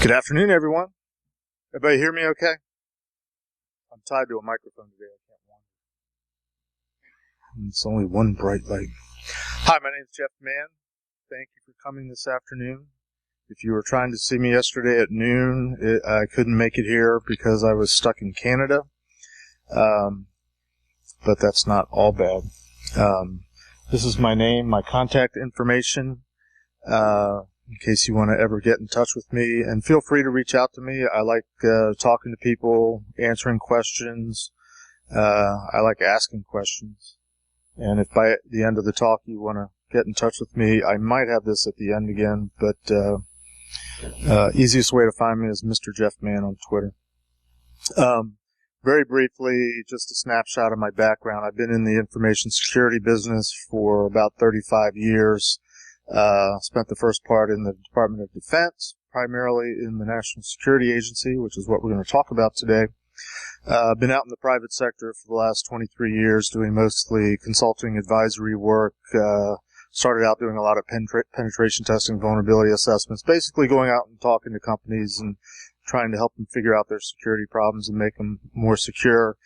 Good afternoon, everyone. Everybody hear me okay? I'm tied to a microphone today. I can't wander. It's only one bright light. Hi, my name is Jeff Mann. Thank you for coming this afternoon. If you were trying to see me yesterday at noon, I couldn't make it here because I was stuck in Canada. But that's not all bad. This is my name, my contact information. In case you want to ever get in touch with me, and feel free to reach out to me. I like talking to people, answering questions. I like asking questions. And if by the end of the talk you want to get in touch with me, I might have this at the end again, but easiest way to find me is Mr. Jeff Mann on Twitter. Very briefly, just a snapshot of my background. I've been in the information security business for about 35 years. Spent the first part in the Department of Defense, primarily in the National Security Agency, which is what we're going to talk about today. Been out in the private sector for the last 23 years, doing mostly consulting advisory work. Started out doing a lot of penetration testing, vulnerability assessments, basically going out and talking to companies and trying to help them figure out their security problems and make them more secure.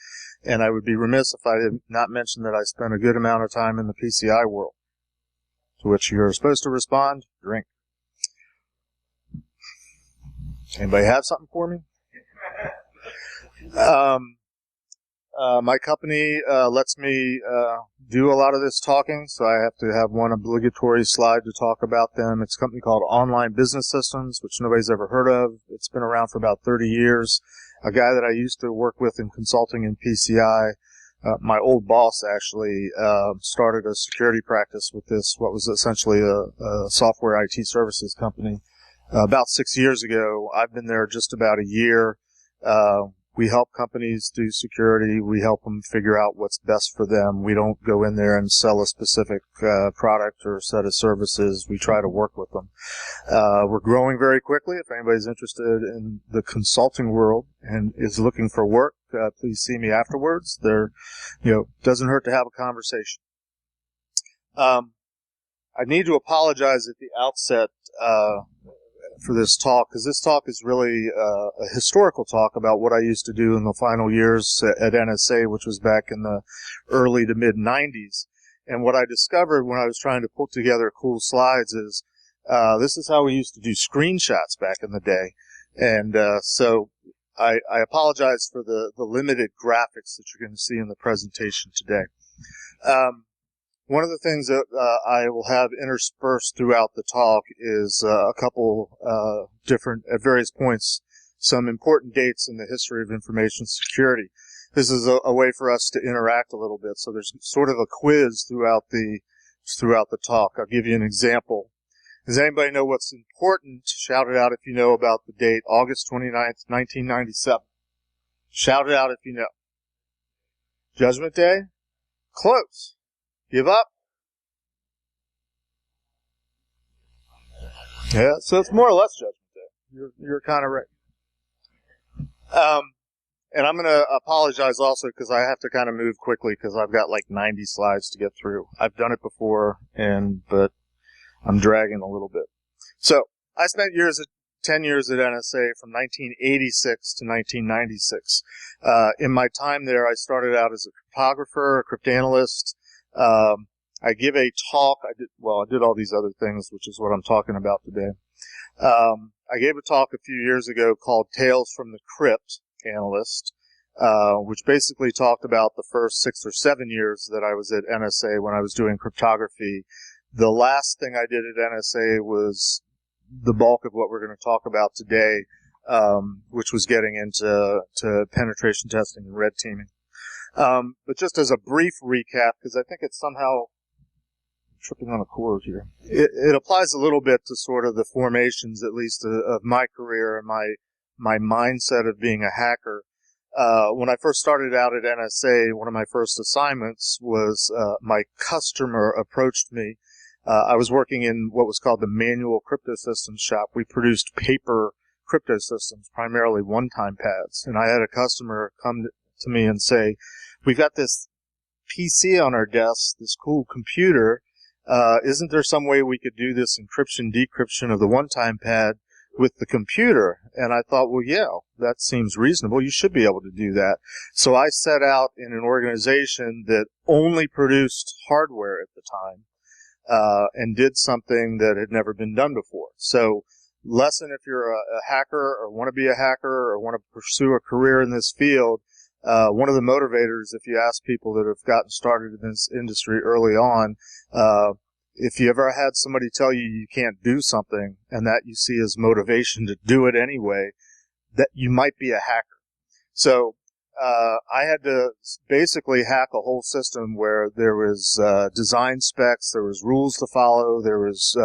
And I would be remiss if I did not mention that I spent a good amount of time in the PCI world. To which you're supposed to respond, drink. Anybody have something for me? My company lets me do a lot of this talking, so I have to have one obligatory slide to talk about them. It's a company called Online Business Systems, which nobody's ever heard of. It's been around for about 30 years. A guy that I used to work with in consulting in PCI, my old boss actually started a security practice with this, what was essentially a software IT services company, about 6 years ago. I've been there just about a year. We help companies do security. We help them figure out what's best for them. We don't go in there and sell a specific product or set of services. We try to work with them. We're growing very quickly. If anybody's interested in the consulting world and is looking for work, please see me afterwards. Doesn't hurt to have a conversation. I need to apologize at the outset for this talk, because this talk is really a historical talk about what I used to do in the final years at NSA, which was back in the early to mid 90s. And what I discovered when I was trying to put together cool slides is this is how we used to do screenshots back in the day. And so I apologize for the limited graphics that you're going to see in the presentation today. One of the things that I will have interspersed throughout the talk is a couple different, at various points, some important dates in the history of information security. This is a way for us to interact a little bit, so there's sort of a quiz throughout the talk. I'll give you an example. Does anybody know what's important? Shout it out if you know about the date, August 29th, 1997. Shout it out if you know. Judgment Day? Close. Give up? Yeah, so it's more or less Judgment Day. You're kind of right. And I'm going to apologize also because I have to kind of move quickly because I've got like 90 slides to get through. I've done it before, but I'm dragging a little bit. So I spent 10 years at NSA from 1986 to 1996. In my time there, I started out as a cryptographer, a crypt analyst. I give a talk. I did all these other things, which is what I'm talking about today. I gave a talk a few years ago called Tales from the Crypt Analyst, which basically talked about the first 6 or 7 years that I was at NSA when I was doing cryptography. The last thing I did at NSA was the bulk of what we're going to talk about today, which was getting into penetration testing and red teaming. But just as a brief recap, because I think it's somehow tripping on a cord here, it applies a little bit to sort of the formations, at least, of my career and my mindset of being a hacker. When I first started out at NSA, one of my first assignments was my customer approached me. I was working in what was called the manual crypto systems shop. We produced paper crypto systems, primarily one-time pads. And I had a customer come to me and say, "We've got this PC on our desk, this cool computer. Isn't there some way we could do this encryption, decryption of the one-time pad with the computer. And I thought, well, yeah, that seems reasonable. You should be able to do that. So I set out in an organization that only produced hardware at the time, and did something that had never been done before. So, lesson if you're a hacker or want to be a hacker or want to pursue a career in this field, one of the motivators, if you ask people that have gotten started in this industry early on, if you ever had somebody tell you you can't do something and that you see as motivation to do it anyway, that you might be a hacker. So, I had to basically hack a whole system where there was design specs, there was rules to follow, there was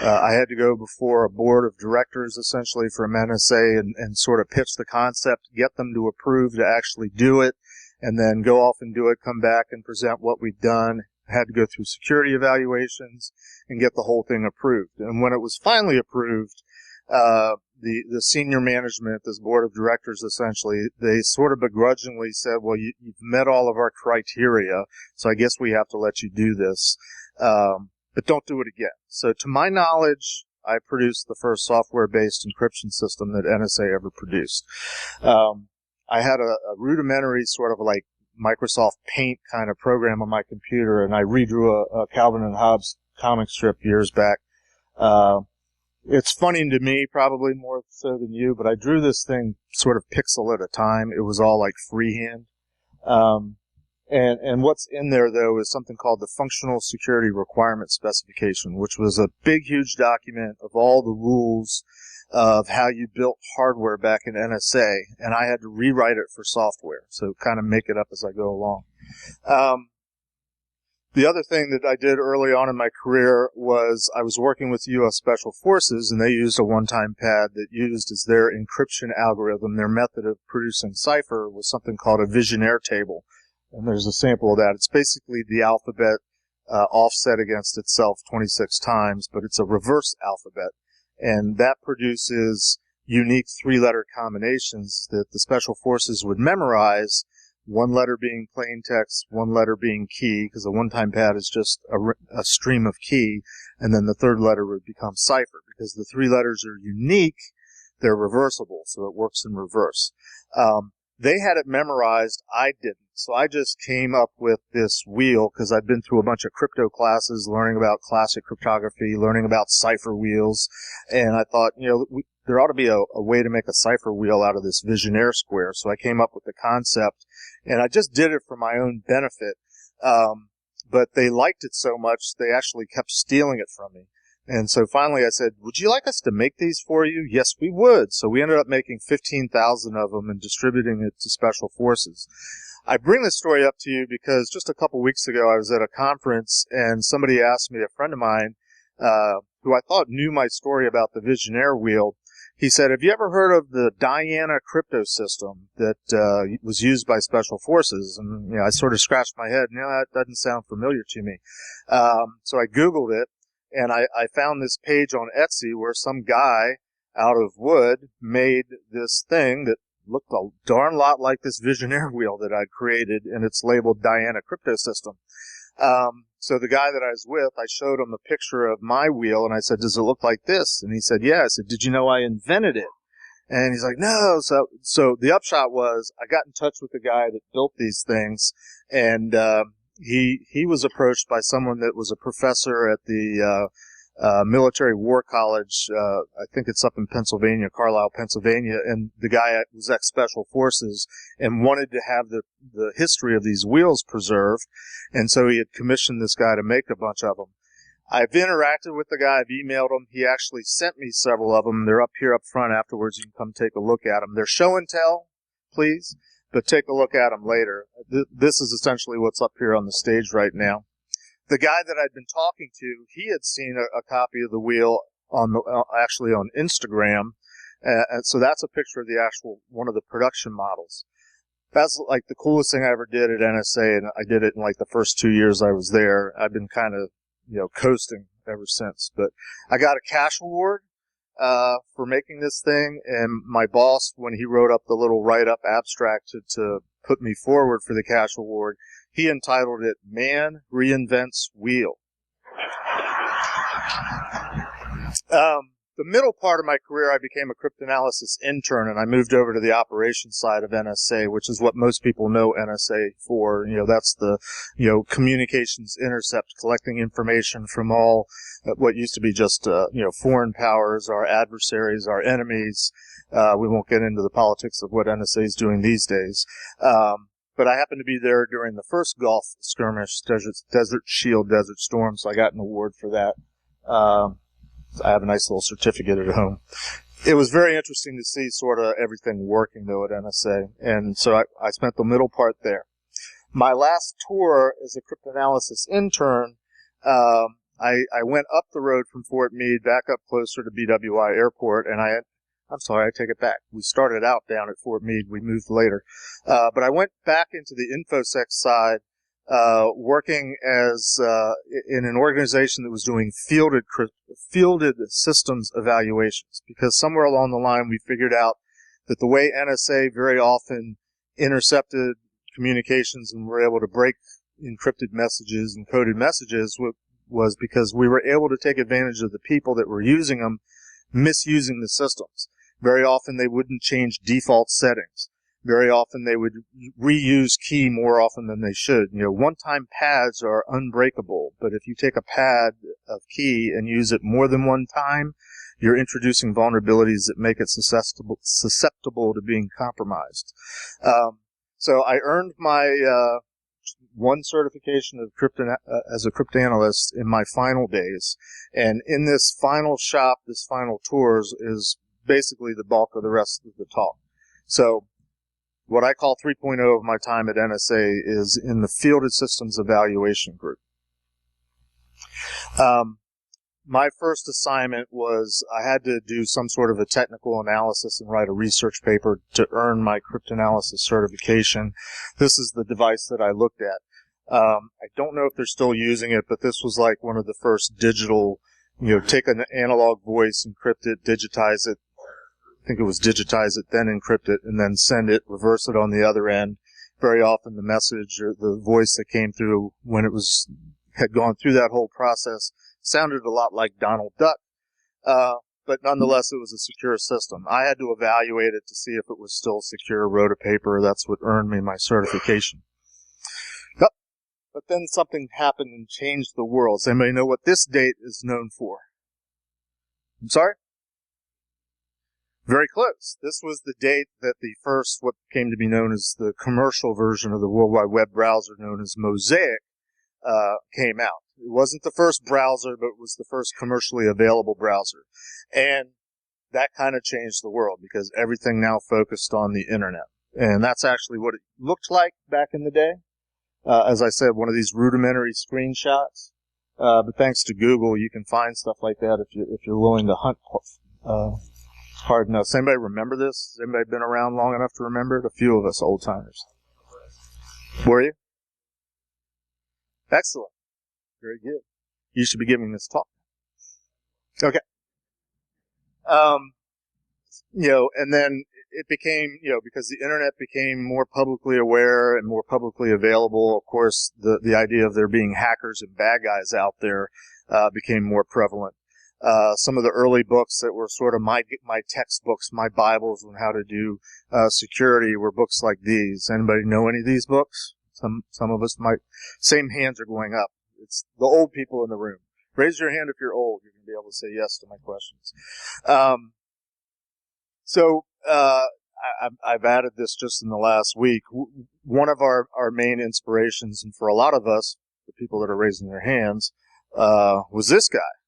I had to go before a board of directors essentially from NSA and sort of pitch the concept, get them to approve to actually do it, and then go off and do it, come back and present what we'd done. Had to go through security evaluations and get the whole thing approved. And when it was finally approved, the senior management, this board of directors essentially, they sort of begrudgingly said, well, you've met all of our criteria, so I guess we have to let you do this. But don't do it again. So to my knowledge, I produced the first software-based encryption system that NSA ever produced. I had a rudimentary sort of like Microsoft Paint kind of program on my computer, and I redrew a Calvin and Hobbes comic strip years back. It's funny to me, probably more so than you, but I drew this thing sort of pixel at a time. It was all like freehand. And what's in there, though, is something called the Functional Security Requirement Specification, which was a big, huge document of all the rules of how you built hardware back in NSA, and I had to rewrite it for software, so kind of make it up as I go along. The other thing that I did early on in my career was I was working with U.S. Special Forces, and they used a one-time pad that used as their encryption algorithm, their method of producing cipher was something called a Visionaire table. And there's a sample of that. It's basically the alphabet offset against itself 26 times, but it's a reverse alphabet. And that produces unique three-letter combinations that the Special Forces would memorize, one letter being plain text, one letter being key, because a one-time pad is just a stream of key, and then the third letter would become cipher. Because the three letters are unique, they're reversible, so it works in reverse. They had it memorized, I didn't. So I just came up with this wheel because I'd been through a bunch of crypto classes, learning about classic cryptography, learning about cipher wheels, and I thought, there ought to be a way to make a cipher wheel out of this Visionaire square. So I came up with the concept, and I just did it for my own benefit. But they liked it so much, they actually kept stealing it from me. And so finally I said, would you like us to make these for you? Yes, we would. So we ended up making 15,000 of them and distributing it to Special Forces. I bring this story up to you because just a couple weeks ago I was at a conference and somebody asked me, a friend of mine, who I thought knew my story about the Visionaire wheel, he said, have you ever heard of the Diana crypto system that was used by Special Forces? And I sort of scratched my head. That doesn't sound familiar to me. So I Googled it. And I found this page on Etsy where some guy out of wood made this thing that looked a darn lot like this Visionaire wheel that I'd created, and it's labeled Diana Crypto System. So the guy that I was with, I showed him a picture of my wheel, and I said, does it look like this? And he said, yeah. I said, did you know I invented it? And he's like, no. So the upshot was I got in touch with the guy that built these things, and he was approached by someone that was a professor at the military war college. I think it's up in Pennsylvania, Carlisle, Pennsylvania, and the guy was ex-Special Forces and wanted to have the history of these wheels preserved, and so he had commissioned this guy to make a bunch of them. I've interacted with the guy. I've emailed him. He actually sent me several of them. They're up here up front afterwards. You can come take a look at them. They're show and tell, please, but take a look at them later. This is essentially what's up here on the stage right now. The guy that I'd been talking to, he had seen a copy of the wheel actually on Instagram. So that's a picture of the actual one of the production models. That's like the coolest thing I ever did at NSA, and I did it in like the first 2 years I was there. I've been kind of, coasting ever since. But I got a cash award for making this thing, and my boss, when he wrote up the little write-up abstract to put me forward for the cash award, he entitled it Man Reinvents Wheel. the middle part of my career, I became a cryptanalysis intern, and I moved over to the operations side of NSA, which is what most people know NSA for. That's the, communications intercept, collecting information from all what used to be just, foreign powers, our adversaries, our enemies. We won't get into the politics of what NSA is doing these days. But I happened to be there during the first Gulf skirmish, Desert Shield, Desert Storm, so I got an award for that. I have a nice little certificate at home. It was very interesting to see sort of everything working, though, at NSA. And so I spent the middle part there. My last tour as a cryptanalysis intern, I went up the road from Fort Meade, back up closer to BWI Airport, and I'm sorry, I take it back. We started out down at Fort Meade. We moved later. But I went back into the InfoSec side, working as in an organization that was doing fielded systems evaluations, because somewhere along the line we figured out that the way NSA very often intercepted communications and were able to break encrypted messages and coded messages was because we were able to take advantage of the people that were using them, misusing the systems. Very often they wouldn't change default settings. Very often they would reuse key more often than they should. One-time pads are unbreakable, but if you take a pad of key and use it more than one time, you're introducing vulnerabilities that make it susceptible to being compromised. So I earned my one certification of as a cryptanalyst in my final days, and in this final shop, this final tours is basically the bulk of the rest of the talk. So what I call 3.0 of my time at NSA is in the Fielded Systems Evaluation Group. My first assignment was I had to do some sort of a technical analysis and write a research paper to earn my cryptanalysis certification. This is the device that I looked at. I don't know if they're still using it, but this was like one of the first digital, take an analog voice, encrypt it, digitize it. I think it was digitize it, then encrypt it, and then send it, reverse it on the other end. Very often the message or the voice that came through when it had gone through that whole process sounded a lot like Donald Duck, but nonetheless it was a secure system. I had to evaluate it to see if it was still secure, wrote a paper. That's what earned me my certification. But then something happened and changed the world. Does anybody know what this date is known for? I'm sorry? Very close. This was the date that the first, what came to be known as the commercial version of the World Wide Web browser known as Mosaic, came out. It wasn't the first browser, but it was the first commercially available browser. And that kind of changed the world because everything now focused on the internet. And that's actually what it looked like back in the day. As I said, one of these rudimentary screenshots. But thanks to Google, you can find stuff like that if you're willing to hunt hard enough. Does anybody remember this? Has anybody been around long enough to remember it? A few of us old timers. Were you? Excellent. Very good. You should be giving this talk. Okay. And then it became, because the internet became more publicly aware and more publicly available, of course, the idea of there being hackers and bad guys out there became more prevalent. Some of the early books that were sort of my textbooks, my Bibles on how to do security were books like these. Anybody know any of these books? Some of us might. Same hands are going up. It's the old people in the room. Raise your hand if you're old. You're going to be able to say yes to my questions. I've added this just in the last week. One of our main inspirations, and for a lot of us, the people that are raising their hands, was this guy.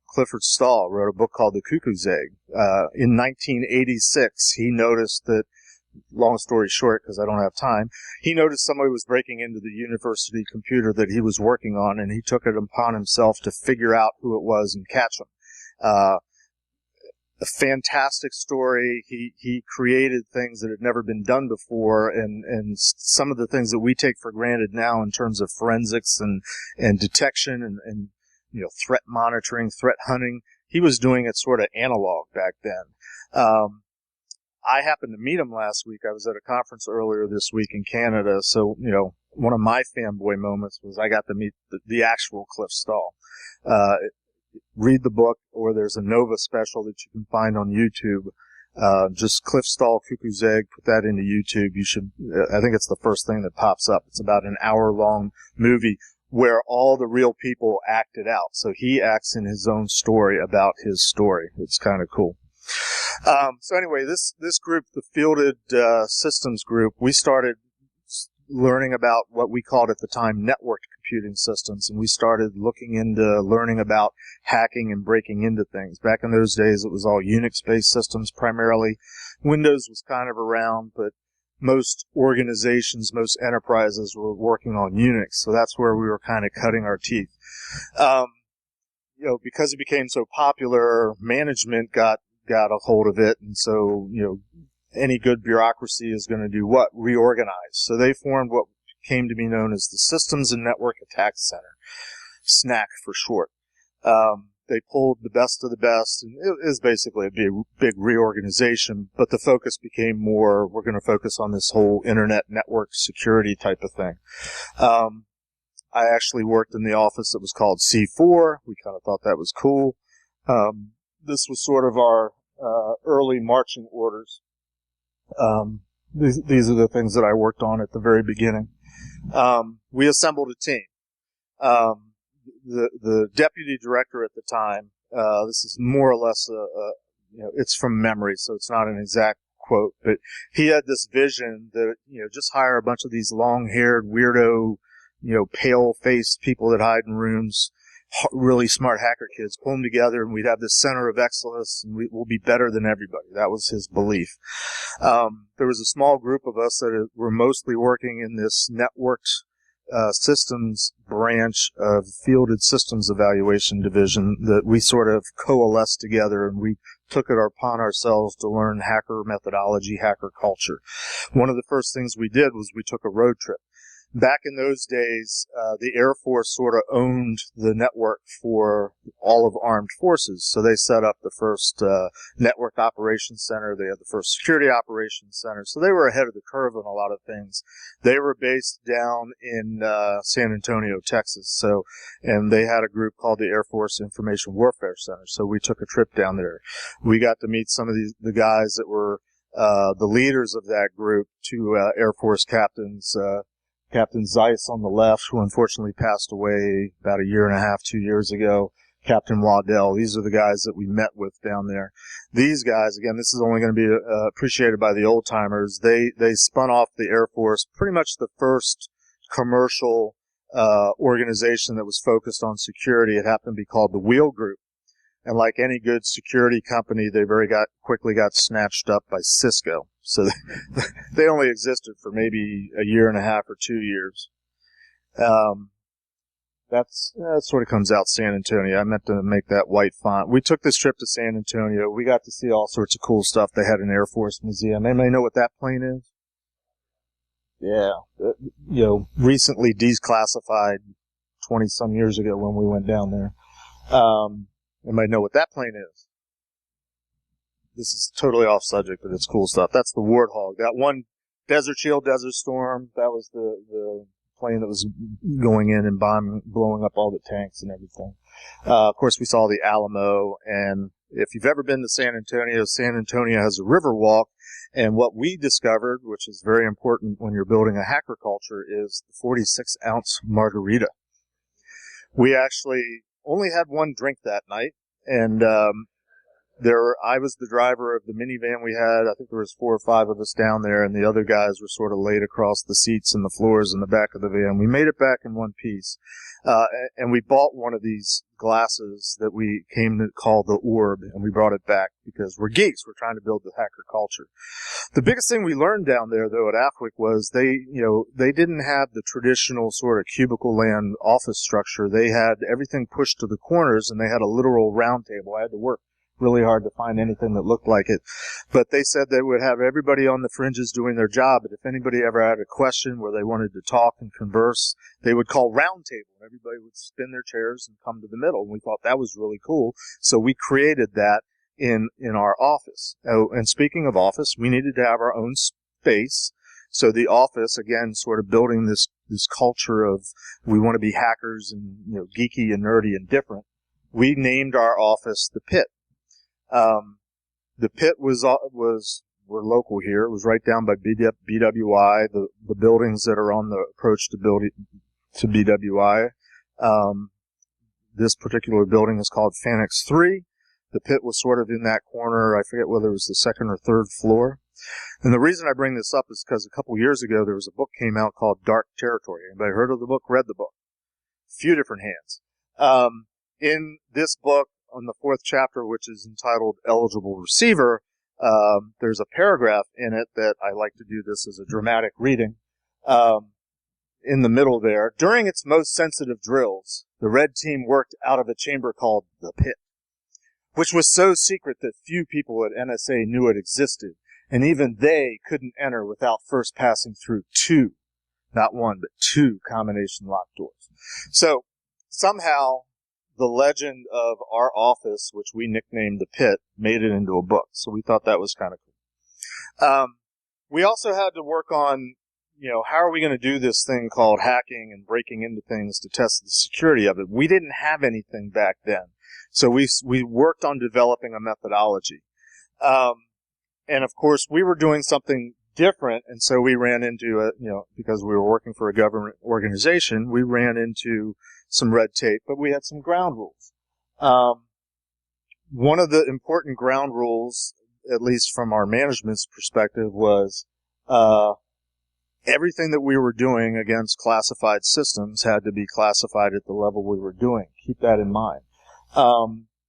Clifford Stahl wrote a book called The Cuckoo's Egg. In 1986, he noticed that, long story short, because I don't have time, he noticed somebody was breaking into the university computer that he was working on, and he took it upon himself to figure out who it was and catch him. A fantastic story. He created things that had never been done before, and some of the things that we take for granted now in terms of forensics and detection and threat monitoring, threat hunting. He was doing it sort of analog back then. I happened to meet him last week. I was at a conference earlier this week in Canada, so one of my fanboy moments was I got to meet the actual Cliff Stahl. read the book, or there's a Nova special that you can find on YouTube. Just Cliff Stall Cuckoo's Egg, put that into YouTube. You should, I think it's the first thing that pops up. It's about an hour-long movie where all the real people acted out. So he acts in his own story about his story. It's kind of cool. So anyway, this group, the Fielded Systems group, we started learning about what we called at the time networked computing systems, and we started looking into learning about hacking and breaking into things. Back in those days, it was all Unix-based systems primarily. Windows was kind of around, but most organizations, most enterprises were working on Unix, so that's where we were kind of cutting our teeth. Because it became so popular, management got a hold of it, and so, any good bureaucracy is going to do what? Reorganize. So they formed what came to be known as the Systems and Network Attack Center, SNAC for short. They pulled the best of the best, and it is basically a big reorganization, but the focus became more, we're going to focus on this whole internet network security type of thing. I actually worked in the office that was called C4. We kind of thought that was cool. This was sort of our early marching orders. These are the things that I worked on at the very beginning. We assembled a team. The deputy director at the time, this is more or less it's from memory, so it's not an exact quote, but he had this vision that, just hire a bunch of these long-haired, weirdo, pale-faced people that hide in rooms, really smart hacker kids, pull them together, and we'd have this center of excellence, and we'll be better than everybody. That was his belief. There was a small group of us that were mostly working in this networked systems branch of Fielded Systems Evaluation Division that we sort of coalesced together, and we took it upon ourselves to learn hacker methodology, hacker culture. One of the first things we did was we took a road trip. Back in those days, the Air Force sort of owned the network for all of armed forces. So they set up the first network operations center. They had the first security operations center. So they were ahead of the curve on a lot of things. They were based down in San Antonio, Texas. And they had a group called the Air Force Information Warfare Center. So we took a trip down there. We got to meet some of the guys that were the leaders of that group, two Air Force captains, Captain Zeiss on the left, who unfortunately passed away about 1.5 years, 2 years ago. Captain Waddell. These are the guys that we met with down there. These guys, again, this is only going to be appreciated by the old timers. They spun off the Air Force, pretty much the first commercial organization that was focused on security. It happened to be called the Wheel Group. And like any good security company, they quickly got snatched up by Cisco. So they only existed for maybe 1.5 years or 2 years. That sort of comes out San Antonio. I meant to make that white font. We took this trip to San Antonio. We got to see all sorts of cool stuff. They had an Air Force museum. Anybody know what that plane is? Yeah. Recently declassified 20-some years ago when we went down there. Anybody know what that plane is? This is totally off subject, but it's cool stuff. That's the Warthog. That one Desert Shield, Desert Storm, that was the plane that was going in and blowing up all the tanks and everything. Of course, we saw the Alamo, and if you've ever been to San Antonio has a river walk, and what we discovered, which is very important when you're building a hacker culture, is the 46-ounce margarita. We actually only had one drink that night, and I was the driver of the minivan we had. I think there was 4 or 5 of us down there, and the other guys were sort of laid across the seats and the floors in the back of the van. We made it back in one piece, and we bought one of these glasses that we came to call the Orb, and we brought it back because we're geeks. We're trying to build the hacker culture. The biggest thing we learned down there, though, at AFWIC was they didn't have the traditional sort of cubicle land office structure. They had everything pushed to the corners, and they had a literal round table. I had to work really hard to find anything that looked like it. But they said they would have everybody on the fringes doing their job, but if anybody ever had a question where they wanted to talk and converse, they would call round table, and everybody would spin their chairs and come to the middle. And we thought that was really cool. So we created that in our office. Oh, and speaking of office, we needed to have our own space. So the office, again, sort of building this culture of we want to be hackers and, geeky and nerdy and different. we named our office the Pit. The Pit we're local here. It was right down by BWI, the buildings that are on the approach to BWI. This particular building is called Fanex 3. The Pit was sort of in that corner. I forget whether it was the second or third floor. And the reason I bring this up is because a couple years ago there was a book came out called Dark Territory. Anybody heard of the book? Read the book? A few different hands. In this book, on the 4th chapter, which is entitled Eligible Receiver, there's a paragraph in it that I like to do this as a dramatic reading. In the middle there, during its most sensitive drills, the red team worked out of a chamber called the Pit, which was so secret that few people at NSA knew it existed, and even they couldn't enter without first passing through 2, not 1, but 2 combination locked doors. So somehow the legend of our office, which we nicknamed the Pit, made it into a book. So we thought that was kind of cool. We also had to work on, how are we going to do this thing called hacking and breaking into things to test the security of it? We didn't have anything back then. So we worked on developing a methodology. And of course, we were doing something different, and so we ran into because we were working for a government organization, we ran into some red tape, but we had some ground rules. One of the important ground rules, at least from our management's perspective, was everything that we were doing against classified systems had to be classified at the level we were doing. Keep that in mind.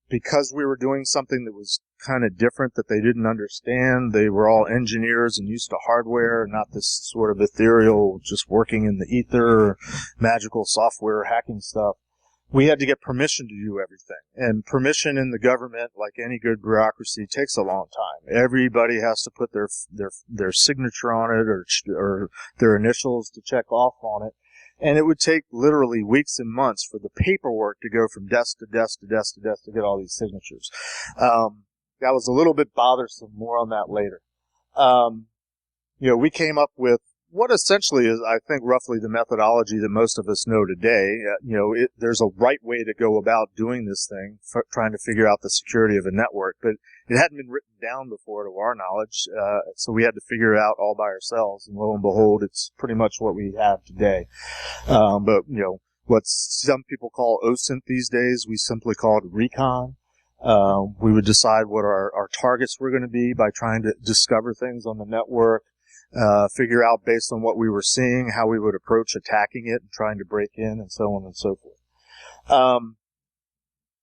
Because we were doing something that was kind of different that they didn't understand, they were all engineers and used to hardware, not this sort of ethereal, just working in the ether, magical software hacking stuff. We had to get permission to do everything. And permission in the government, like any good bureaucracy, takes a long time. Everybody has to put their signature on it or their initials to check off on it. And it would take literally weeks and months for the paperwork to go from desk to desk to desk to desk to get all these signatures. That was a little bit bothersome. More on that later. We came up with what essentially is, I think, roughly the methodology that most of us know today. There's a right way to go about doing this thing, trying to figure out the security of a network, but it hadn't been written down before to our knowledge, so we had to figure it out all by ourselves, and lo and behold, it's pretty much what we have today. But what some people call OSINT these days, we simply call it recon. We would decide what our targets were going to be by trying to discover things on the network, figure out based on what we were seeing how we would approach attacking it and trying to break in, and so on and so forth.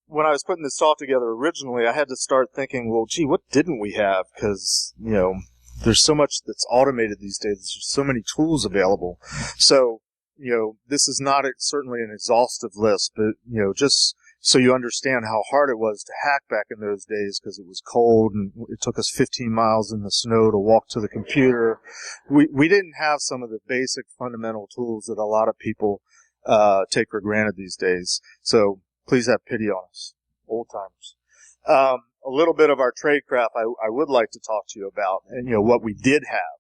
When I was putting this talk together originally, I had to start thinking, well, gee, what didn't we have? Because, there's so much that's automated these days. There's so many tools available. So, this is not certainly an exhaustive list, but, just so you understand how hard it was to hack back in those days, because it was cold and it took us 15 miles in the snow to walk to the computer. We didn't have some of the basic fundamental tools that a lot of people take for granted these days. So please have pity on us, old timers. A little bit of our tradecraft I would like to talk to you about, and what we did have.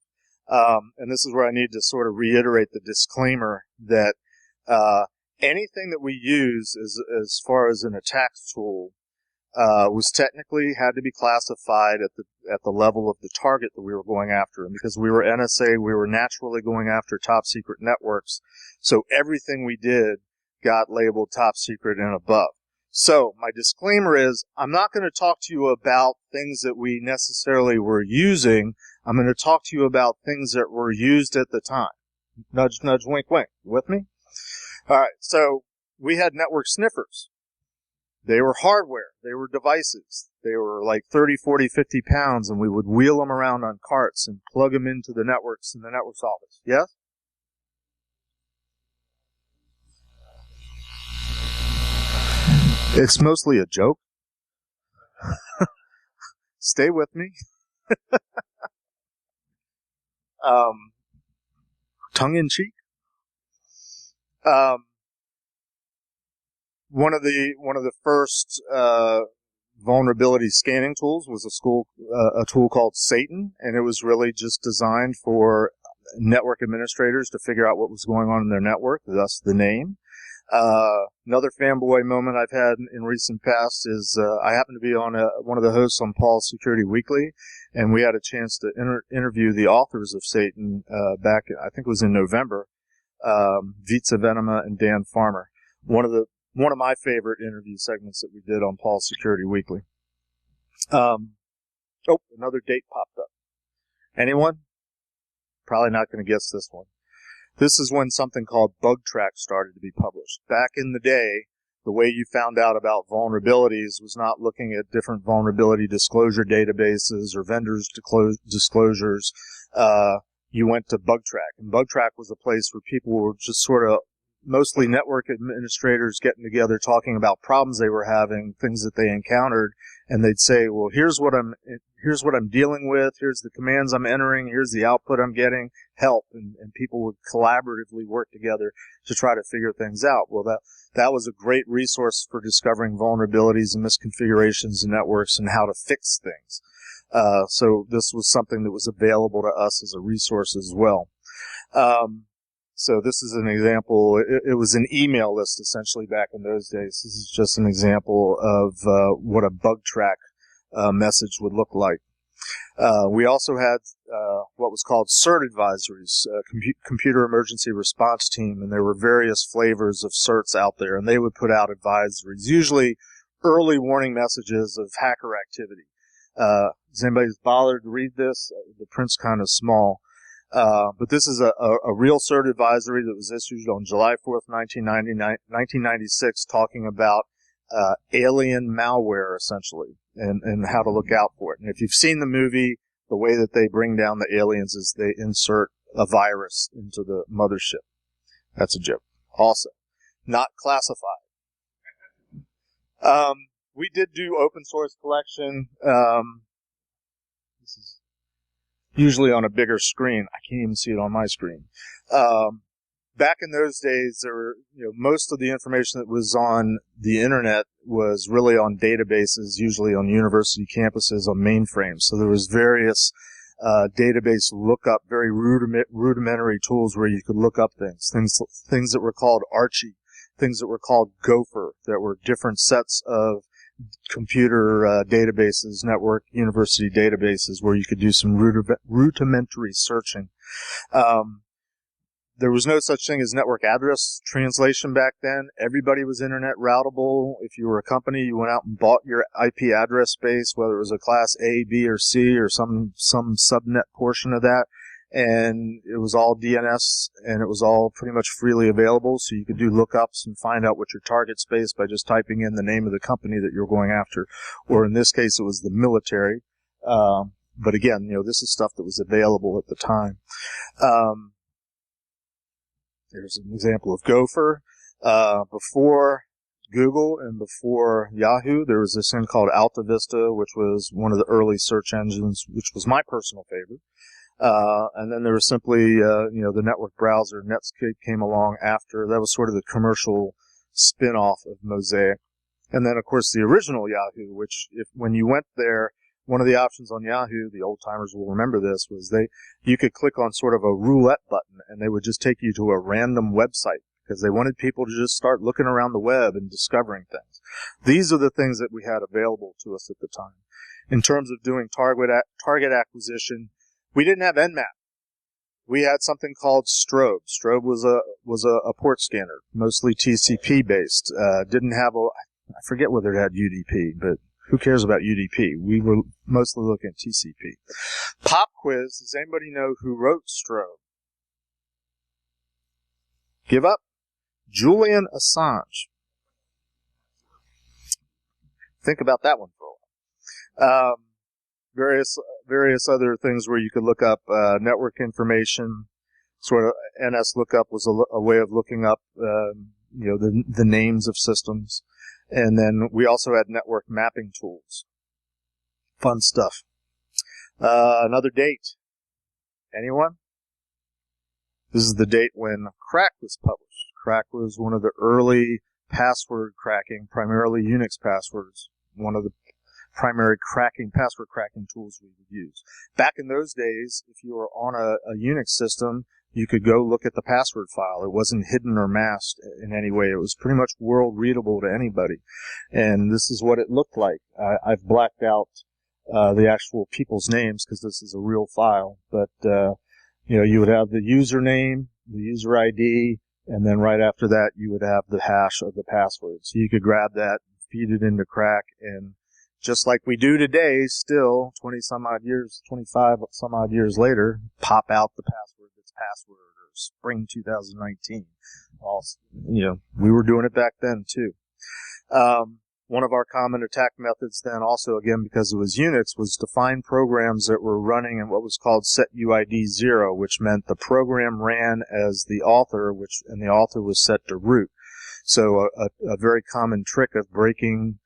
And this is where I need to sort of reiterate the disclaimer that anything that we use as far as an attack tool was technically had to be classified at the level of the target that we were going after. And because we were NSA, we were naturally going after top secret networks. So everything we did got labeled top secret and above. So my disclaimer is I'm not going to talk to you about things that we necessarily were using. I'm going to talk to you about things that were used at the time. Nudge, nudge, wink, wink. You with me? All right, so we had network sniffers. They were hardware. They were devices. They were like 30, 40, 50 pounds, and we would wheel them around on carts and plug them into the networks in the network's office. Yes? It's mostly a joke. Stay with me. Tongue in cheek. One of the first vulnerability scanning tools was a tool called Satan, and it was really just designed for network administrators to figure out what was going on in their network, thus the name. Another fanboy moment I've had in recent past is I happened to be on one of the hosts on Paul's Security Weekly, and we had a chance to interview the authors of Satan back, I think it was in November, Vitsa Venema and Dan Farmer. One of my favorite interview segments that we did on Paul's Security Weekly. Another date popped up. Anyone? Probably not going to guess this one. This is when something called BugTrack started to be published. Back in the day, the way you found out about vulnerabilities was not looking at different vulnerability disclosure databases or vendors' disclosures. You went to BugTrack. And BugTrack was a place where people were just sort of mostly network administrators getting together talking about problems they were having, things that they encountered, and they'd say, well, here's what I'm dealing with, here's the commands I'm entering, here's the output I'm getting, help, and people would collaboratively work together to try to figure things out. Well, that was a great resource for discovering vulnerabilities and misconfigurations in networks and how to fix things. So this was something that was available to us as a resource as well. So this is an example. It was an email list essentially back in those days. This is just an example of what a BugTrack message would look like. We also had what was called CERT advisories, Computer Emergency Response Team, and there were various flavors of CERTs out there, and they would put out advisories, usually early warning messages of hacker activity. Has anybody bothered to read this? The print's kind of small. But this is a real CERT advisory that was issued on July 4th, 1996, talking about alien malware, essentially, and how to look out for it. And if you've seen the movie, the way that they bring down the aliens is they insert a virus into the mothership. That's a joke. Also, not classified. We did do open source collection. This is usually on a bigger screen. I can't even see it on my screen. Back in those days, there were, most of the information that was on the internet was really on databases, usually on university campuses, on mainframes. So there was various database lookup, very rudimentary tools where you could look up things that were called Archie, things that were called Gopher, that were different sets of computer databases, network university databases, where you could do some rudimentary searching. There was no such thing as network address translation back then. Everybody was internet routable. If you were a company, you went out and bought your IP address space, whether it was a class A, B, or C, or some subnet portion of that. And it was all DNS, and it was all pretty much freely available, so you could do lookups and find out what your target space by just typing in the name of the company that you're going after. Or in this case, it was the military. But again, this is stuff that was available at the time. There's an example of Gopher. Before Google and before Yahoo, there was this thing called Alta Vista, which was one of the early search engines, which was my personal favorite. And then there was simply, the network browser. Netscape came along after. That was sort of the commercial spin-off of Mosaic. And then, of course, the original Yahoo, which when you went there, one of the options on Yahoo, the old-timers will remember this, was you could click on sort of a roulette button, and they would just take you to a random website, because they wanted people to just start looking around the web and discovering things. These are the things that we had available to us at the time. In terms of doing target acquisition, we didn't have Nmap. We had something called Strobe. Strobe was a port scanner, mostly TCP based. Didn't have I forget whether it had UDP, but who cares about UDP? We were mostly looking at TCP. Pop quiz. Does anybody know who wrote Strobe? Give up? Julian Assange. Think about that one for a while. Various other things where you could look up network information. Sort of NS lookup was a way of looking up the names of systems. And then we also had network mapping tools. Fun stuff. Another date. Anyone? This is the date when Crack was published. Crack was one of the early password cracking, primarily Unix passwords, one of the primary password cracking tools we would use. Back in those days, if you were on a Unix system, you could go look at the password file. It wasn't hidden or masked in any way. It was pretty much world readable to anybody. And this is what it looked like. I've blacked out the actual people's names because this is a real file. But, you would have the username, the user ID, and then right after that you would have the hash of the password. So you could grab that, feed it into Crack, and just like we do today, still 25 some odd years later, pop out the password that's password or spring 2019. Also, we were doing it back then too. One of our common attack methods then also, again, because it was Unix, was to find programs that were running in what was called set UID 0, which meant the program ran as the author, and the author was set to root. So a very common trick of breaking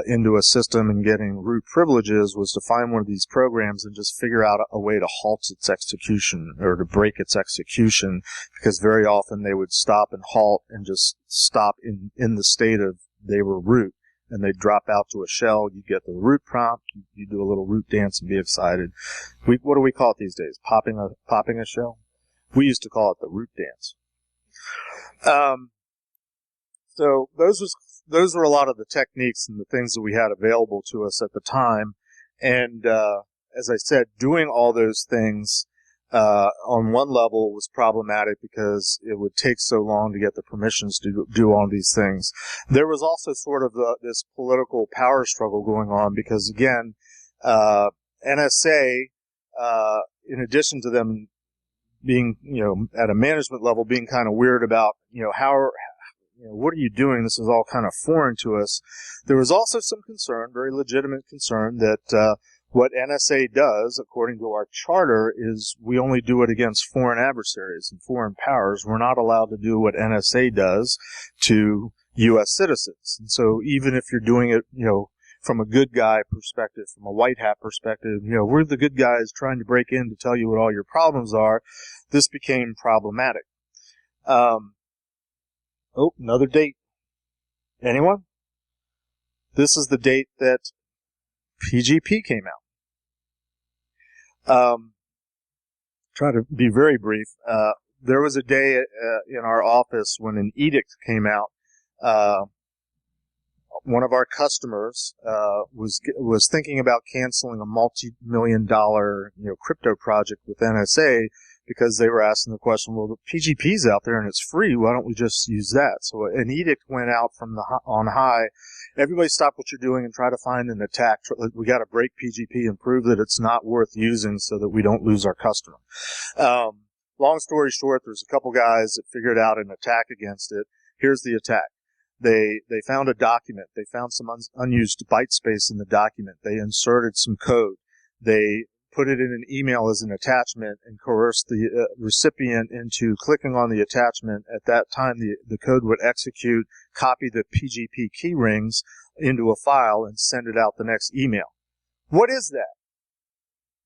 into a system and getting root privileges was to find one of these programs and just figure out a way to halt its execution or to break its execution, because very often they would stop and halt and just stop in the state of they were root, and they'd drop out to a shell. You get the root prompt, you do a little root dance and be excited. What do we call it these days? Popping a shell? We used to call it the root dance. So those were a lot of the techniques and the things that we had available to us at the time. And as I said, doing all those things on one level was problematic because it would take so long to get the permissions to do all these things. There was also sort of this political power struggle going on because, again, NSA, in addition to them being, at a management level being kind of weird about, what are you doing? This is all kind of foreign to us. There was also some concern, very legitimate concern, that what NSA does, according to our charter, is we only do it against foreign adversaries and foreign powers. We're not allowed to do what NSA does to U.S. citizens. And so even if you're doing it, from a good guy perspective, from a white hat perspective, we're the good guys trying to break in to tell you what all your problems are, this became problematic. Another date. Anyone? This is the date that PGP came out. Try to be very brief. There was a day in our office when an edict came out. One of our customers was thinking about canceling a multi-million-dollar crypto project with NSA because they were asking the question, well, the PGP's out there and it's free. Why don't we just use that? So an edict went out from on high. Everybody stop what you're doing and try to find an attack. We got to break PGP and prove that it's not worth using so that we don't lose our customer. Long story short, there's a couple guys that figured out an attack against it. Here's the attack. They found a document. They found some unused byte space in the document. They inserted some code. They put it in an email as an attachment and coerced the recipient into clicking on the attachment. At that time, the code would execute, copy the PGP key rings into a file, and send it out the next email. What is that?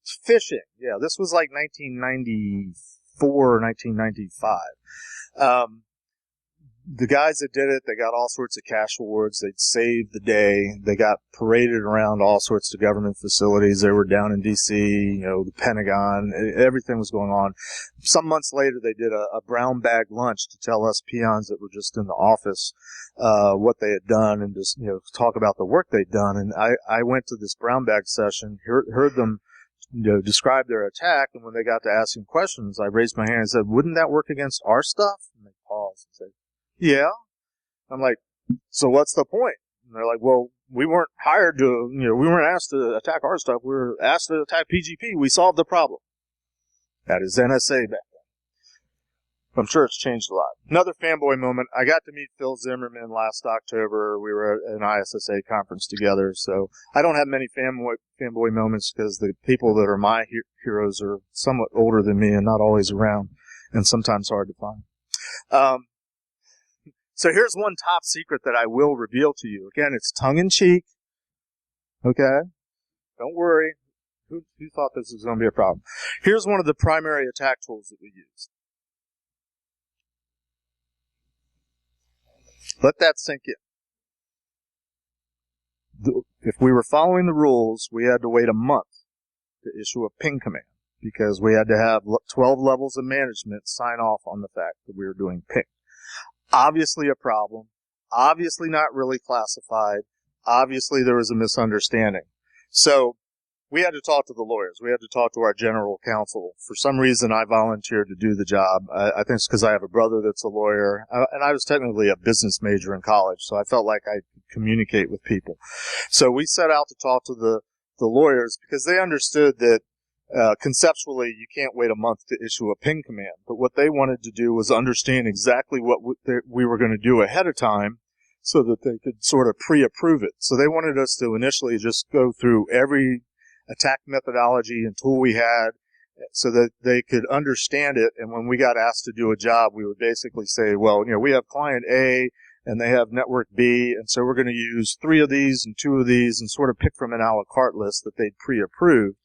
It's phishing. Yeah, this was like 1994 or 1995. The guys that did it, they got all sorts of cash awards. They'd saved the day. They got paraded around all sorts of government facilities. They were down in D.C., the Pentagon. Everything was going on. Some months later, they did a brown bag lunch to tell us peons that were just in the office what they had done and just, talk about the work they'd done. And I went to this brown bag session, heard them describe their attack, and when they got to asking questions, I raised my hand and said, wouldn't that work against our stuff? And they paused and said, yeah. I'm like, so what's the point? And they're like, well, we weren't hired to, we weren't asked to attack our stuff. We were asked to attack PGP. We solved the problem. That is NSA back then. I'm sure it's changed a lot. Another fanboy moment. I got to meet Phil Zimmerman last October. We were at an ISSA conference together. So I don't have many fanboy moments because the people that are my heroes are somewhat older than me and not always around and sometimes hard to find. So here's one top secret that I will reveal to you. Again, it's tongue-in-cheek. Okay? Don't worry. Who thought this was going to be a problem? Here's one of the primary attack tools that we use. Let that sink in. If we were following the rules, we had to wait a month to issue a ping command. because we had to have 12 levels of management sign off on the fact that we were doing ping. Obviously a problem. Obviously not really classified. Obviously there was a misunderstanding. So we had to talk to the lawyers. We had to talk to our general counsel. For some reason, I volunteered to do the job. I think it's because I have a brother that's a lawyer, and I was technically a business major in college, so I felt like I could communicate with people. So we set out to talk to the lawyers because they understood that conceptually you can't wait a month to issue a ping command. But what they wanted to do was understand exactly what we were going to do ahead of time so that they could sort of pre-approve it. So they wanted us to initially just go through every attack methodology and tool we had so that they could understand it. And when we got asked to do a job, we would basically say, well, we have client A and they have network B, and so we're going to use 3 of these and 2 of these and sort of pick from an a la carte list that they'd pre-approved.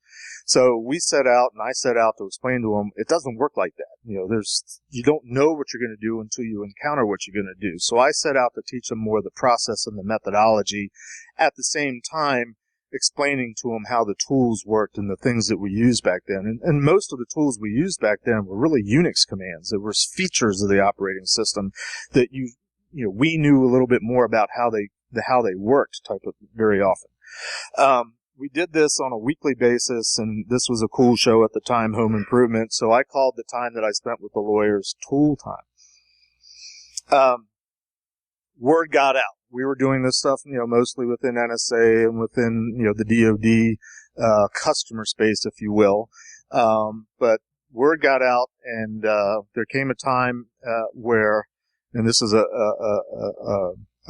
So we set out, and I set out to explain to them, it doesn't work like that. You don't know what you're going to do until you encounter what you're going to do. So I set out to teach them more of the process and the methodology, at the same time explaining to them how the tools worked and the things that we used back then. And most of the tools we used back then were really Unix commands. They were features of the operating system that we knew a little bit more about how they worked type of very often. We did this on a weekly basis, and this was a cool show at the time, Home Improvement, so I called the time that I spent with the lawyers tool time. Word got out. We were doing this stuff, mostly within NSA and within, the DoD customer space, if you will. But word got out, and there came a time where, and this is a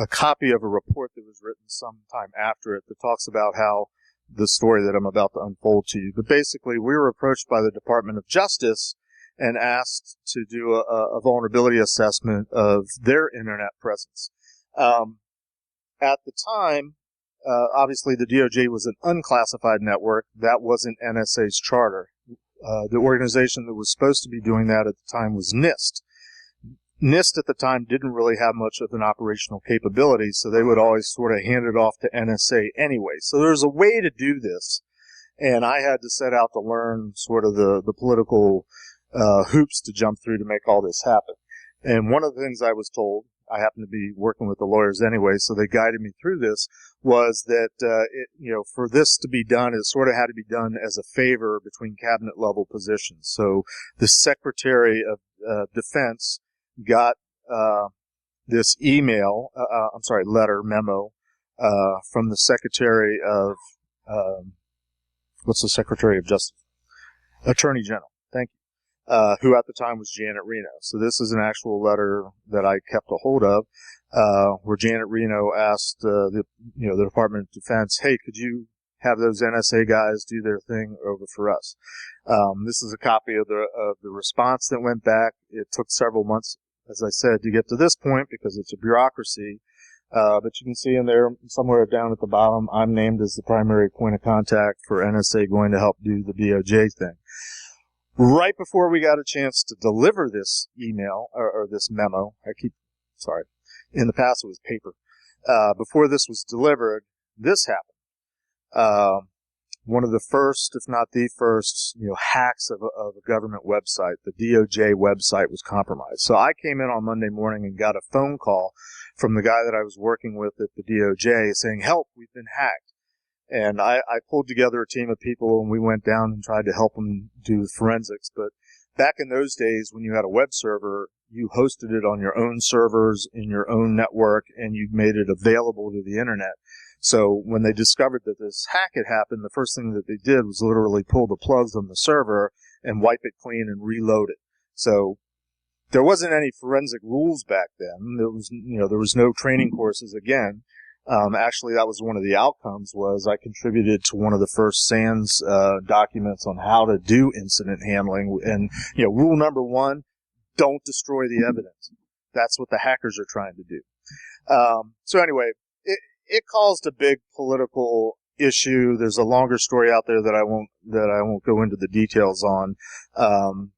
copy of a report that was written sometime after it that talks about how the story that I'm about to unfold to you. But basically, we were approached by the Department of Justice and asked to do a vulnerability assessment of their internet presence. At the time, obviously the DOJ was an unclassified network. That wasn't NSA's charter. The organization that was supposed to be doing that at the time was NIST. NIST at the time didn't really have much of an operational capability, so they would always sort of hand it off to NSA anyway. So there's a way to do this, and I had to set out to learn sort of the political hoops to jump through to make all this happen. And one of the things I was told, I happened to be working with the lawyers anyway, so they guided me through this, was that, for this to be done, it sort of had to be done as a favor between cabinet level positions. So the Secretary of Defense got this memo from the Secretary of, what's the Secretary of Justice? Attorney General. Thank you. Who at the time was Janet Reno. So this is an actual letter that I kept a hold of, where Janet Reno asked the Department of Defense, hey, could you have those NSA guys do their thing over for us? This is a copy of the response that went back. It took several months, as I said, to get to this point because it's a bureaucracy. But you can see in there, somewhere down at the bottom, I'm named as the primary point of contact for NSA going to help do the DOJ thing. Right before we got a chance to deliver this email, or this memo, in the past it was paper. Before this was delivered, this happened. One of the first, if not the first, hacks of a government website, the DOJ website, was compromised. So I came in on Monday morning and got a phone call from the guy that I was working with at the DOJ saying, help, we've been hacked. And I pulled together a team of people and we went down and tried to help them do forensics. But back in those days, when you had a web server, you hosted it on your own servers in your own network and you made it available to the internet. So when they discovered that this hack had happened, the first thing that they did was literally pull the plugs on the server and wipe it clean and reload it. So there wasn't any forensic rules back then. There was no training courses again. Actually, that was one of the outcomes. Was I contributed to one of the first SANS documents on how to do incident handling. And rule number 1: don't destroy the evidence. That's what the hackers are trying to do. So anyway, it caused a big political issue. There's a longer story out there that I won't go into the details on.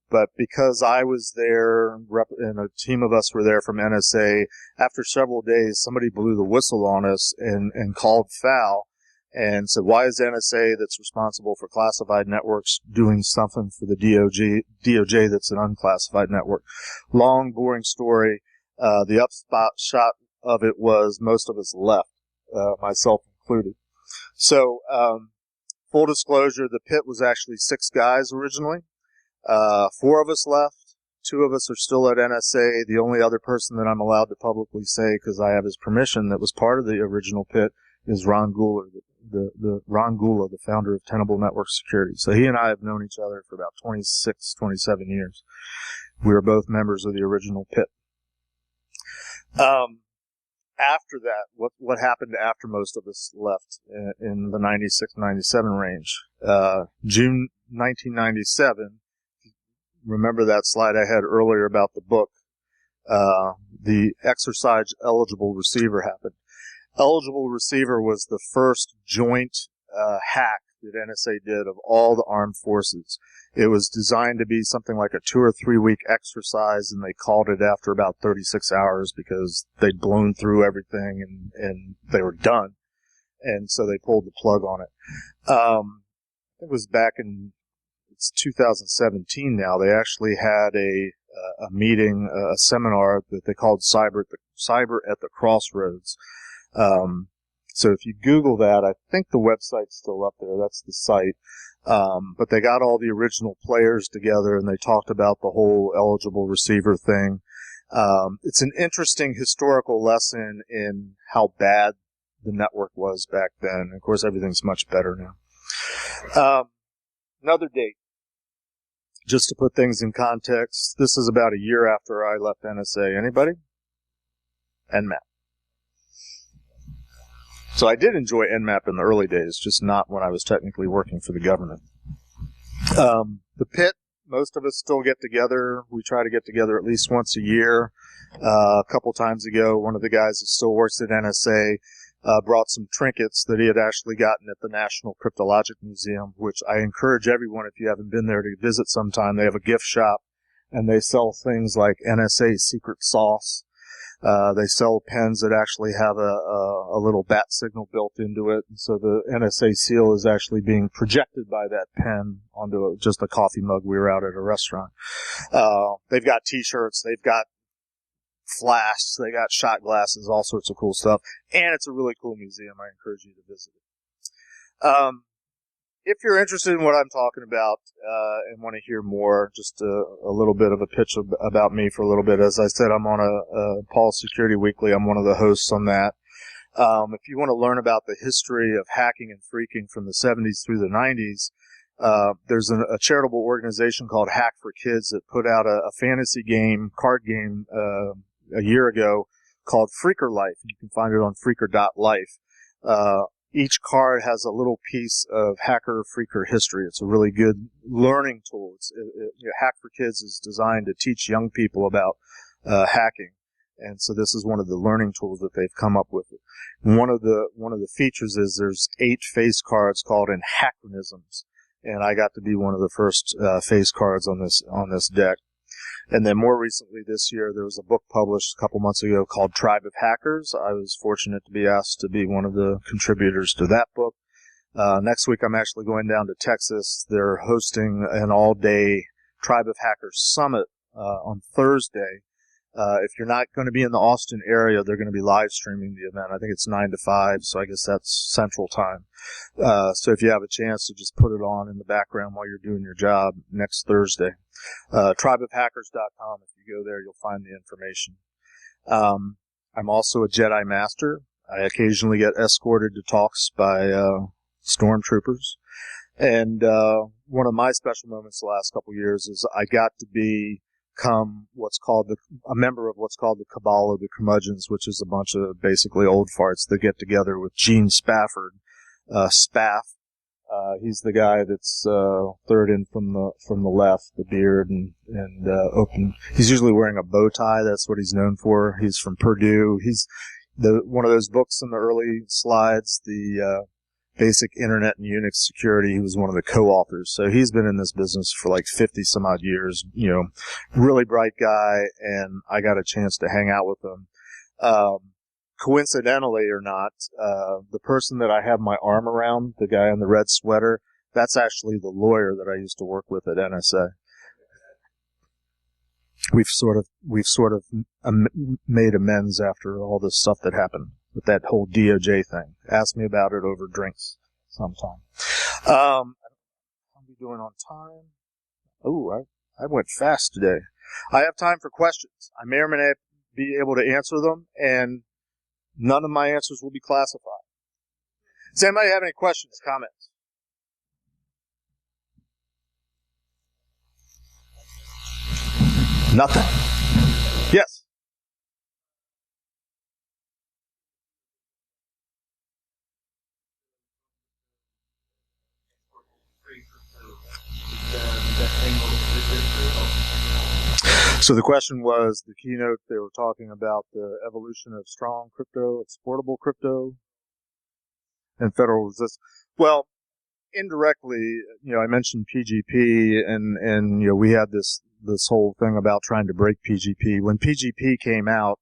But because I was there and a team of us were there from NSA, after several days, somebody blew the whistle on us and called foul. and said, why is NSA, that's responsible for classified networks, doing something for the DOJ that's an unclassified network? Long, boring story. The upshot of it was most of us left, myself included. So, full disclosure, the pit was actually 6 guys originally. 4 of us left. 2 of us are still at NSA. The only other person that I'm allowed to publicly say, because I have his permission, that was part of the original pit is Ron Gula, Ron Gula, the founder of Tenable Network Security. So he and I have known each other for about 26, 27 years. We were both members of the original pit. After that, what happened after most of us left in the 96, 97 range? June 1997, remember that slide I had earlier about the book, the exercise eligible receiver happened. Eligible receiver was the first joint hack that NSA did of all the armed forces. It was designed to be something like a 2 or 3 week exercise, and they called it after about 36 hours because they'd blown through everything and they were done. And so they pulled the plug on it. It was back in, it's 2017 now. They actually had a meeting, a seminar that they called Cyber at the Crossroads. So if you Google that, I think the website's still up there. That's the site. But they got all the original players together and they talked about the whole eligible receiver thing. It's an interesting historical lesson in how bad the network was back then. Of course, everything's much better now. Another date. Just to put things in context, this is about a year after I left NSA. Anybody? Nmap. So I did enjoy Nmap in the early days, just not when I was technically working for the government. The pit, most of us still get together. We try to get together at least once a year. A couple times ago, one of the guys that still works at NSA brought some trinkets that he had actually gotten at the National Cryptologic Museum, which I encourage everyone, if you haven't been there, to visit sometime. They have a gift shop, and they sell things like NSA secret sauce. They sell pens that actually have a little bat signal built into it, and so the NSA seal is actually being projected by that pen onto just a coffee mug. We were out at a restaurant. They've got T-shirts, they've got flasks, they got shot glasses, all sorts of cool stuff, and it's a really cool museum. I encourage you to visit it. If you're interested in what I'm talking about and want to hear more, just a little bit of a pitch about me for a little bit. As I said, I'm on a Paul's Security Weekly. I'm one of the hosts on that. If you want to learn about the history of hacking and phreaking from the 70s through the 90s, there's a charitable organization called Hack for Kids that put out a fantasy game, card game, a year ago called Phreaker Life. You can find it on phreaker.life. Each card has a little piece of hacker phreaker history. It's a really good learning tool. Hack for Kids is designed to teach young people about hacking, and so this is one of the learning tools that they've come up with. One of the features is there's 8 face cards called anachronisms, and I got to be one of the first face cards on this deck. And then more recently this year, there was a book published a couple months ago called Tribe of Hackers. I was fortunate to be asked to be one of the contributors to that book. Next week, I'm actually going down to Texas. They're hosting an all-day Tribe of Hackers Summit on Thursday. If you're not going to be in the Austin area, they're going to be live streaming the event. I think it's 9 to 5, so I guess that's Central Time. So if you have a chance to just put it on in the background while you're doing your job next Thursday. Tribeofhackers.com. If you go there, you'll find the information. I'm also a Jedi Master. I occasionally get escorted to talks by stormtroopers. And one of my special moments the last couple of years is I got to become a member of what's called the Cabal of the Curmudgeons, which is a bunch of basically old farts that get together with Gene Spafford. Spaff. He's the guy that's third in from the left, the beard and open. He's usually wearing a bow tie. That's what he's known for. He's from Purdue. He's one of those books in the early slides, the Basic Internet and Unix Security. He was one of the co-authors. So he's been in this business for like 50 some odd years. Really bright guy, and I got a chance to hang out with him. coincidentally or not, the person that I have my arm around, the guy in the red sweater, that's actually the lawyer that I used to work with at NSA. We've sort of made amends after all this stuff that happened with that whole DOJ thing. Ask me about it over drinks sometime. How are we doing on time? Oh, I went fast today. I have time for questions. I may or may not be able to answer them, and none of my answers will be classified. Does anybody have any questions, comments? Nothing. Yes. So the question was, the keynote, they were talking about the evolution of strong crypto, exportable crypto, and federal resistance. Well, indirectly, I mentioned PGP, and we had this whole thing about trying to break PGP. When PGP came out,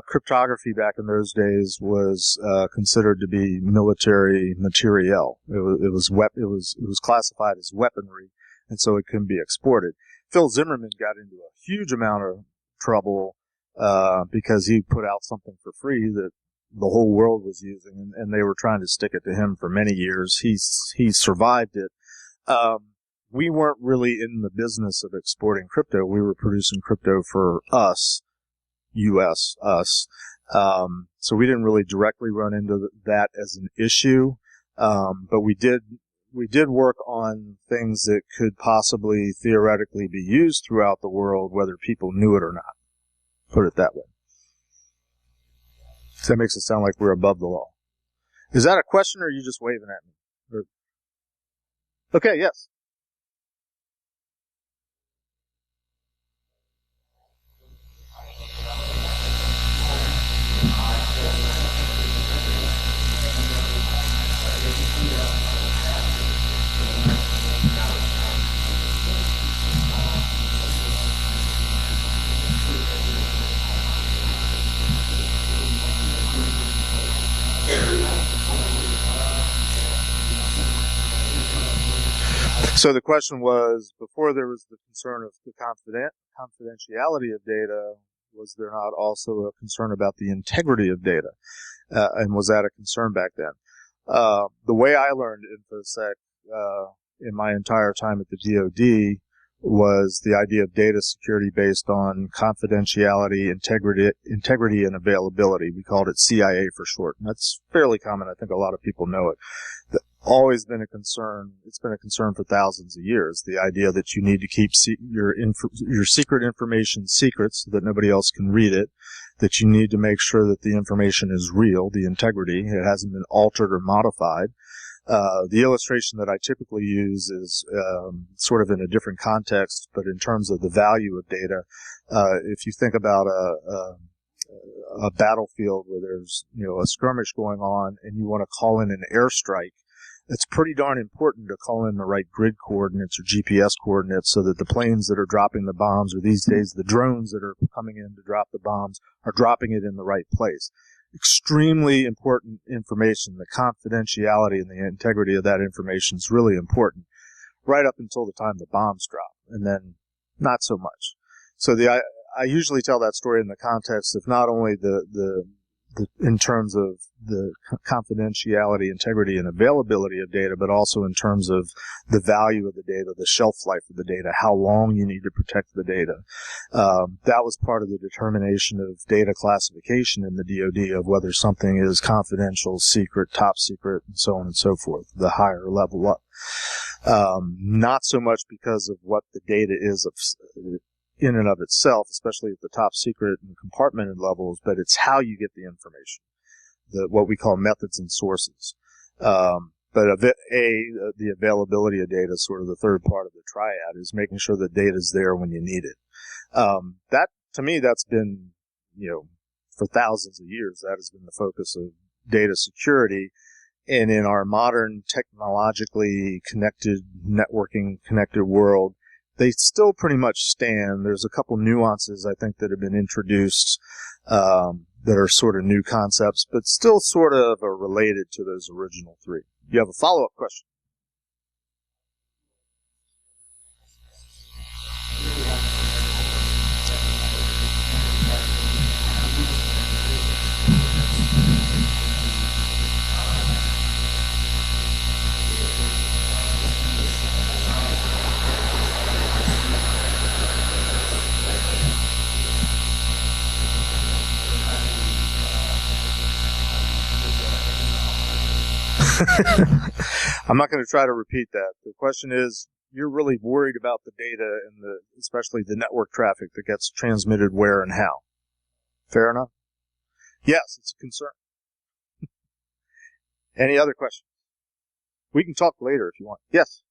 cryptography back in those days was considered to be military materiel. It was classified as weaponry, and so it couldn't be exported. Phil Zimmerman got into a huge amount of trouble because he put out something for free that the whole world was using, and they were trying to stick it to him for many years. He survived it. We weren't really in the business of exporting crypto. We were producing crypto for us, us. So we didn't really directly run into that as an issue, but we did work on things that could possibly theoretically be used throughout the world, whether people knew it or not. Put it that way. So that makes it sound like we're above the law. Is that a question, or are you just waving at me? Okay, yes. So the question was, before there was the concern of the confidentiality of data, was there not also a concern about the integrity of data? And was that a concern back then? The way I learned InfoSec in my entire time at the DoD was the idea of data security based on confidentiality, integrity, and availability. We called it CIA for short. And that's fairly common. I think a lot of people know it. Always been a concern. It's been a concern for thousands of years. The idea that you need to keep your secret information secret so that nobody else can read it. That you need to make sure that the information is real, the integrity. It hasn't been altered or modified. The illustration that I typically use is sort of in a different context, but in terms of the value of data. If you think about a battlefield where there's a skirmish going on and you want to call in an airstrike, it's pretty darn important to call in the right grid coordinates or GPS coordinates so that the planes that are dropping the bombs, or these days the drones that are coming in to drop the bombs, are dropping it in the right place. Extremely important information. The confidentiality and the integrity of that information is really important right up until the time the bombs drop, and then not so much. So I usually tell that story in the context of not only the in terms of the confidentiality, integrity, and availability of data, but also in terms of the value of the data, the shelf life of the data, how long you need to protect the data. That was part of the determination of data classification in the DoD of whether something is confidential, secret, top secret, and so on and so forth, the higher level up. Not so much because of what the data is in and of itself, especially at the top secret and compartmented levels, but it's how you get the information, what we call methods and sources. But the availability of data is sort of the third part of the triad, is making sure that data is there when you need it. That, to me, that's been, for thousands of years, that has been the focus of data security. And in our modern, technologically connected, networking connected world, they still pretty much stand. There's a couple nuances, I think, that have been introduced that are sort of new concepts, but still sort of are related to those original three. You have a follow-up question? I'm not going to try to repeat that. The question is, you're really worried about the data and especially the network traffic that gets transmitted where and how. Fair enough? Yes, it's a concern. Any other questions? We can talk later if you want. Yes?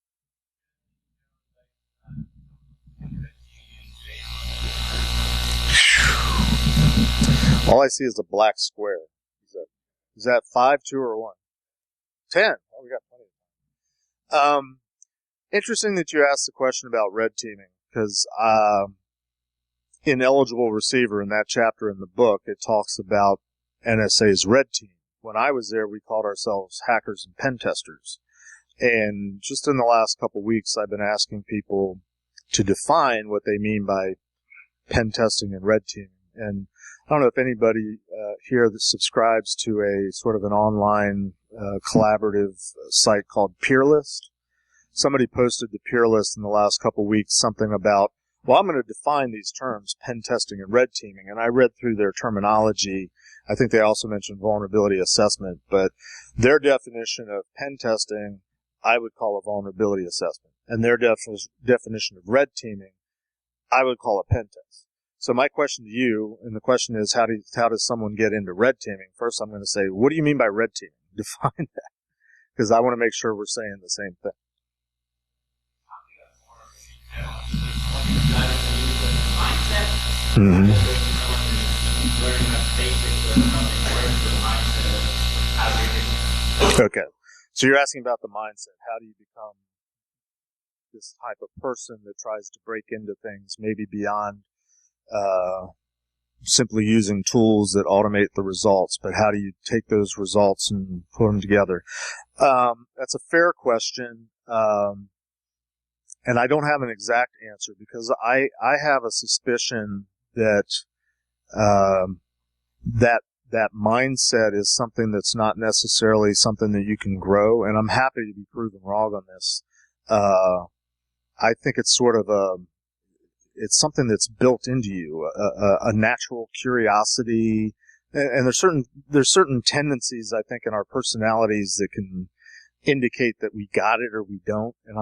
All I see is a black square. Is that 5, 2, or 1? 10. Oh, we got plenty of time. Interesting that you asked the question about red teaming, because in Eligible Receiver, in that chapter in the book, it talks about NSA's red team. When I was there, we called ourselves hackers and pen testers. And just in the last couple weeks, I've been asking people to define what they mean by pen testing and red teaming. And I don't know if anybody here that subscribes to a sort of an online collaborative site called Peerlist. Somebody posted to Peerlist in the last couple weeks something about, well, I'm going to define these terms, pen testing and red teaming. And I read through their terminology. I think they also mentioned vulnerability assessment, but their definition of pen testing, I would call a vulnerability assessment. And their definition of red teaming, I would call a pen test. So my question to you, and the question is, how does someone get into red teaming? First, I'm going to say, what do you mean by red teaming? Define that, because I want to make sure we're saying the same thing. Mm-hmm. Okay, so you're asking about the mindset. How do you become this type of person that tries to break into things, maybe beyond simply using tools that automate the results, but how do you take those results and put them together? That's a fair question, and I don't have an exact answer, because I have a suspicion that that mindset is something that's not necessarily something that you can grow, and I'm happy to be proven wrong on this. I think it's sort of it's something that's built into you, a natural curiosity, and there's certain tendencies, I think, in our personalities that can indicate that we got it or we don't. And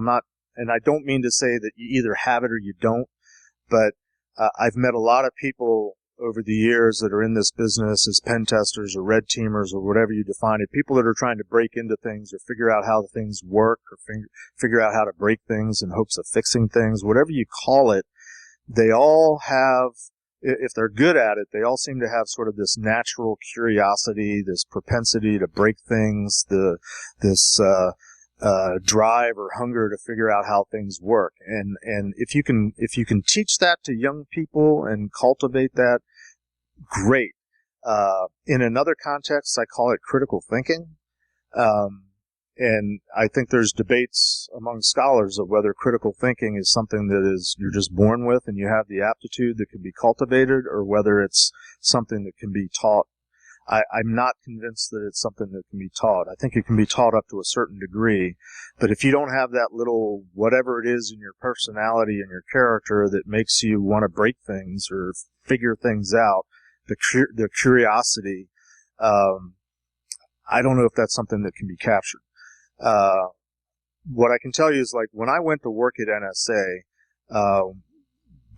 I don't mean to say that you either have it or you don't, but I've met a lot of people over the years that are in this business as pen testers or red teamers or whatever you define it, people that are trying to break into things or figure out how things work or figure out how to break things in hopes of fixing things, whatever you call it. They all have, if they're good at it, they all seem to have sort of this natural curiosity, this propensity to break things, this drive or hunger to figure out how things work. And if you can teach that to young people and cultivate that, great. In another context, I call it critical thinking. And I think there's debates among scholars of whether critical thinking is something that you're just born with and you have the aptitude that can be cultivated, or whether it's something that can be taught. I'm not convinced that it's something that can be taught. I think it can be taught up to a certain degree, but if you don't have that little whatever it is in your personality and your character that makes you want to break things or figure things out, the curiosity, I don't know if that's something that can be captured. What I can tell you is, like, when I went to work at NSA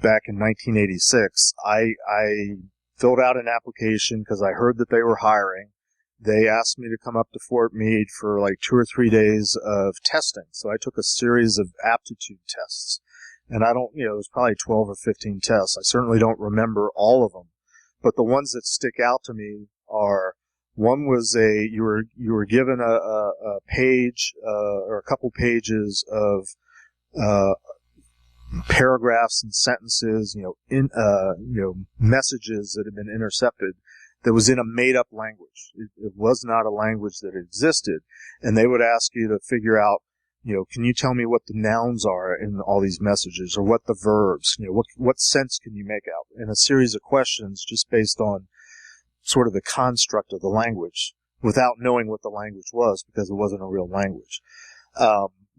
back in 1986, I filled out an application because I heard that they were hiring. They asked me to come up to Fort Meade for like 2 or 3 days of testing. So I took a series of aptitude tests. And it was probably 12 or 15 tests. I certainly don't remember all of them. But the ones that stick out to me are, one was you were given a page, or a couple pages of, paragraphs and sentences, messages that have been intercepted that was in a made-up language. It was not a language that existed. And they would ask you to figure out, can you tell me what the nouns are in all these messages, or what the verbs, what sense can you make out? In a series of questions just based on sort of the construct of the language without knowing what the language was, because it wasn't a real language.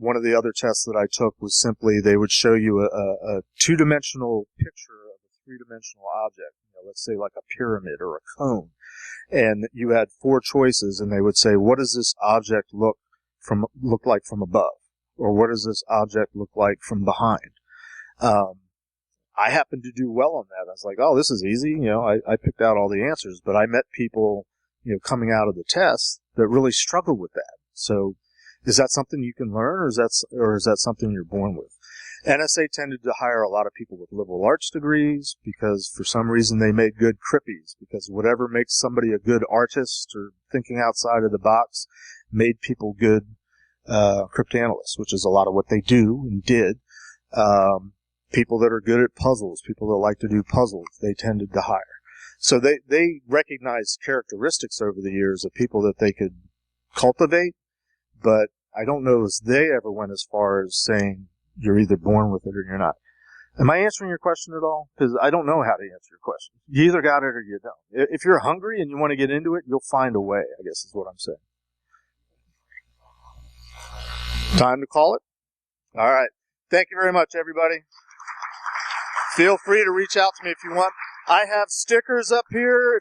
One of the other tests that I took was simply they would show you a two-dimensional picture of a three-dimensional object, let's say like a pyramid or a cone, and you had 4 choices, and they would say, what does this object look like from above, or what does this object look like from behind? I happened to do well on that. I was like, oh, this is easy. I picked out all the answers, but I met people, coming out of the test that really struggled with that. So is that something you can learn, or is that something you're born with? NSA tended to hire a lot of people with liberal arts degrees because for some reason they made good crippies, because whatever makes somebody a good artist or thinking outside of the box made people good crypt analysts, which is a lot of what they do and did. People that are good at puzzles, people that like to do puzzles, they tended to hire. So they recognized characteristics over the years of people that they could cultivate, but I don't know if they ever went as far as saying you're either born with it or you're not. Am I answering your question at all? Because I don't know how to answer your question. You either got it or you don't. If you're hungry and you want to get into it, you'll find a way, I guess is what I'm saying. Time to call it? All right. Thank you very much, everybody. Feel free to reach out to me if you want. I have stickers up here.